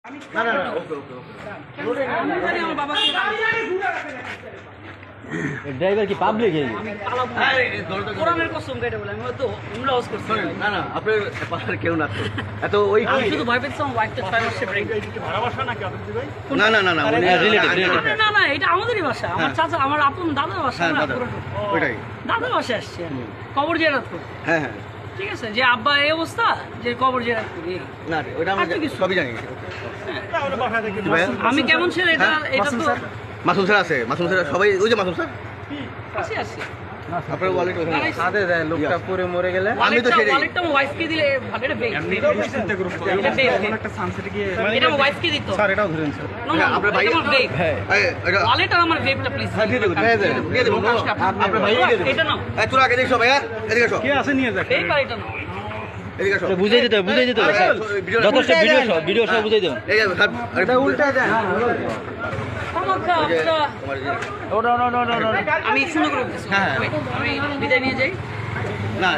না না না ওকে ওকে ওকে আমার বাবাকে ড্রাইভার কি পাবলিক কোরআনের কসম কেটে বলে আমি তো উমরা হাউস করছি না না আপনার পাশে কেউ না এত ওই আমি শুধু ভয় পেয়েছিলাম ওয়াইফটা 6 মাসের প্রেগন্যান্ট ভাড়া বাসা নাকি আপনাদের ভাই? না না না না না না এটা আমাদেরই বাসা আমার চাচা আমার আপন দাদার বাসা হ্যাঁ না দাদা পুরোটা ওইটাই দাদার বাসায় আসছে কবর জিয়ারত করতে হ্যাঁ হ্যাঁ ঠিক আছে যে আব্বা এই অবস্থা যে কবর জিয়ারত করি না রে, ওটা আমরা আর তো কিছু। সবই জানি তাহলে বাসা থেকে ভাইয়া? আমি কেমন ছেলে এটা এটা তো মাসুম স্যার আছে মাসুম স্যার সবাই ওই যে মাসুম স্যার আসি আসি আপনার ওয়ালেট ওখানে আছে। সাথে দেয় লোকটা পুরো মরে গেলে আমি তো সেটাই ওয়ালেটটা আমার ওয়াইফকে দিলে ভালো এটা বেক চিন্তা করুন এটা বেক একটা সানসেটে গিয়ে এটা আমার ওয়াইফকে দিত স্যার এটাও ধরেন স্যার না না আপনার ভাই- এটা আমার বেক এই, এটা ওয়ালেট আর আমার বেকটা প্লিজ হ্যাঁ দিয়ে দেবো দিয়ে দেবো আপনার ভাই দিয়ে দেবো এটা নাও এই তোরা আগে দেখো ভাইয়া এদিকে এসো কে আছে নিয়ে যাক বেক আর এটা নাও এদিকে এসো বুঝাই দিতে হবে স্যার যথেষ্ট ভিডিও সব বুঝাই দেন এই যে স্যার এটা উল্টা দেন আমাকে আপনারা আমি শুরু করে দিচ্ছি হ্যাঁ, হ্যাঁ। আমি বিদায় নিয়ে যাই না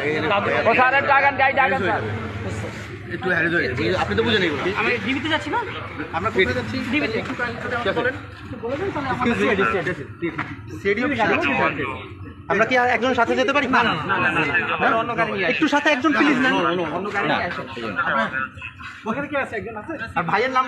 একটু হ্যারিজ হয়ে গেছে। আপনি তো বুঝেন এগুলো আমি ডিবিতে যাচ্ছি না আমরা কোথায় যাচ্ছি ডিবিতে বলেন আমরা কি একজন সাথে যেতে পারি না অন্য গাড়ি একটু সাথে একজন প্লিজ না অন্য গাড়ি ওখানে কি আছে একজন আছে আর ভাইয়ের নাম